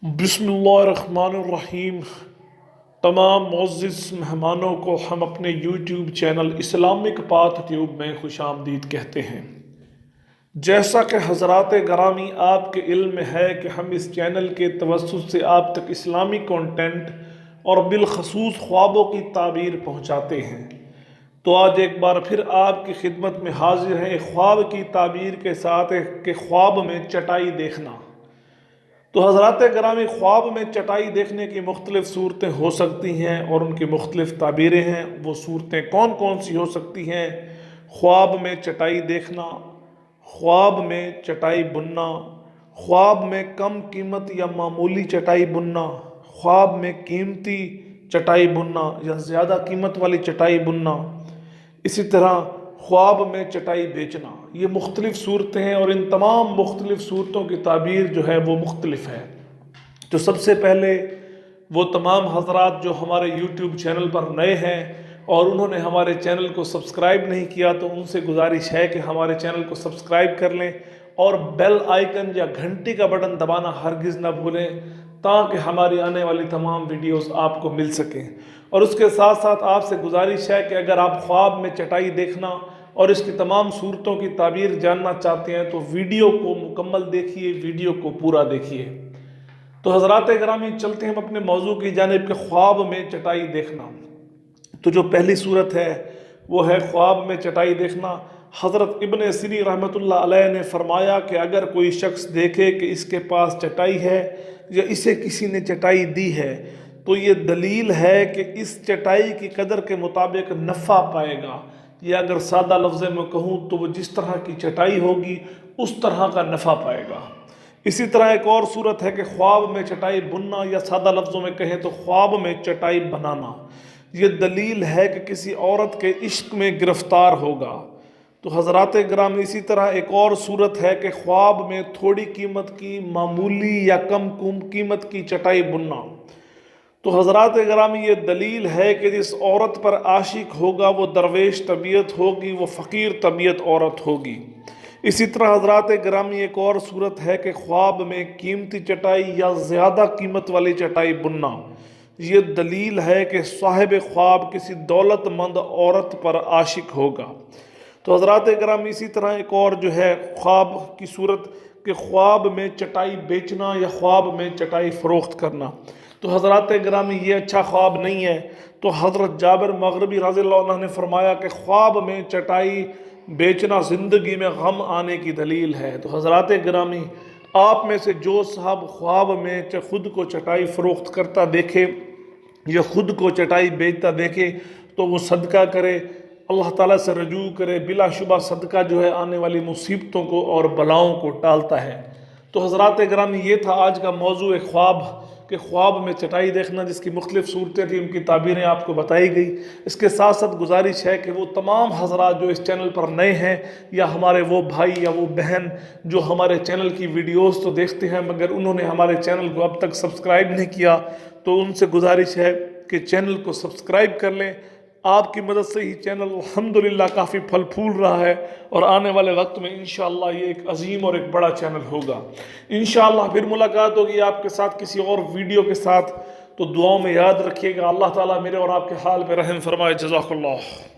बिस्मिल्लाहिर्रहमानिर्रहीम। तमाम मुअज़्ज़िज़ मेहमानों को हम अपने YouTube channel Islamic path tube में खुशामदीद कहते हैं। जैसा कि हज़रात गरामी आपके इल्म में है कि हम इस चैनल के तवस्सुत से आप तक इस्लामी कंटेंट और बिलखसूस ख्वाबों की ताबीर पहुँचाते हैं, तो आज एक बार फिर आपकी खिदमत में हाजिर है ख्वाब की ताबीर के साथ कि ख्वाब में चटाई देखना। तो हज़रात ग्रामी, ख्वाब में चटाई देखने की मुख्तलिफ़ सूरतें हो सकती हैं और उनकी मुख्तलिफ़ ताबीरें हैं। वो सूरतें कौन कौन सी हो सकती हैं? ख्वाब में चटाई देखना, ख्वाब में चटाई बुनना, ख्वाब में कम कीमत या मामूली चटाई बुनना, ख्वाब में कीमती चटाई बुनना या ज़्यादा कीमत वाली चटाई बुनना, इसी तरह ख्वाब में चटाई बेचना। ये मुख्तलिफ़ सूरतें हैं और इन तमाम मुख्तलिफ़ सूरतों की ताबीर जो है वो मुख्तलिफ़ है। तो सबसे पहले वो तमाम हज़रात जो हमारे यूट्यूब चैनल पर नए हैं और उन्होंने हमारे चैनल को सब्सक्राइब नहीं किया, तो उनसे गुजारिश है कि हमारे चैनल को सब्सक्राइब कर लें और बेल आइकन या घंटी का बटन दबाना हरगिज़ ना भूलें, ताकि हमारी आने वाली तमाम वीडियोस आपको मिल सकें। और उसके साथ साथ आपसे गुजारिश है कि अगर आप ख्वाब में चटाई देखना और इसकी तमाम सूरतों की ताबीर जानना चाहते हैं तो वीडियो को मुकम्मल देखिए, वीडियो को पूरा देखिए। तो हज़रात ग्रामी, चलते हैं हम अपने मौजू की जानिब के ख्वाब में चटाई देखना। तो जो पहली सूरत है वो है ख्वाब में चटाई देखना। हज़रत इब्न सीरीन रहमतुल्लाह अलैह ने फरमाया कि अगर कोई शख्स देखे कि इसके पास चटाई है या इसे किसी ने चटाई दी है, तो ये दलील है कि इस चटाई की कदर के मुताबिक नफ़ा पाएगा, या अगर सादा लफ्ज़ में कहूँ तो वो जिस तरह की चटाई होगी उस तरह का नफ़ा पाएगा। इसी तरह एक और सूरत है कि ख्वाब में चटाई बुनना, या सादा लफ्ज़ों में कहें तो ख्वाब में चटाई बनाना। ये दलील है कि किसी औरत के इश्क में गिरफ्तार होगा। तो हज़रात ग्राम, इसी तरह एक और सूरत है कि ख्वाब में थोड़ी कीमत की, मामूली या कम कीमत की चटाई बुनना। तो हज़रात ग्रामी, ये दलील है कि जिस औरत पर आशिक होगा वो दरवेश तबीयत होगी, वो फ़कीर तबीयत औरत होगी। इसी तरह हज़रात ग्रामी, एक और सूरत है कि ख्वाब में कीमती चटाई या ज़्यादा कीमत वाली चटाई बुनना। ये दलील है कि साहिब ख्वाब किसी दौलतमंद औरत पर आशिक होगा। तो हज़रात ग्रामी, इसी तरह एक और जो है ख्वाब की सूरत कि ख्वाब में चटाई बेचना या ख्वाब में चटाई फ़रोख्त करना। तो हज़रात ग्रामी, ये अच्छा ख्वाब नहीं है। तो हज़रत जाबिर मग़रिबी रज़ियल्लाहु अन्हु ने फरमाया कि ख्वाब में चटाई बेचना ज़िंदगी में गम आने की दलील है। तो हज़रात ग्रामी, आप में से जो साहब ख्वाब में खुद को चटाई फ़रोख्त करता देखे या खुद को चटाई बेचता देखे, तो वो सदका करे, अल्लाह ताला से रजू करे। बिलाशुबा सदका जो है आने वाली मुसीबतों को और बलाओं को टालता है। तो हज़रात ग्रामी, ये था आज का मौजू ख्वाब के ख्वाब में चटाई देखना, जिसकी मुख्तलिफ़ सूरतें थी, उनकी ताबीरें आपको बताई गई। इसके साथ साथ गुजारिश है कि वो तमाम हज़रात जो इस चैनल पर नए हैं, या हमारे वो भाई या वो बहन जो हमारे चैनल की वीडियोस तो देखते हैं मगर उन्होंने हमारे चैनल को अब तक सब्सक्राइब नहीं किया, तो उनसे गुजारिश है कि चैनल को सब्सक्राइब कर लें। आपकी मदद से ही चैनल अल्हम्दुलिल्लाह काफ़ी फल फूल रहा है और आने वाले वक्त में इंशाअल्लाह ये एक अजीम और एक बड़ा चैनल होगा। इंशाअल्लाह फिर मुलाकात होगी आपके साथ किसी और वीडियो के साथ। तो दुआओं में याद रखिएगा। अल्लाह ताला मेरे और आपके हाल पे रहम फरमाए। जज़ाकल्लाह।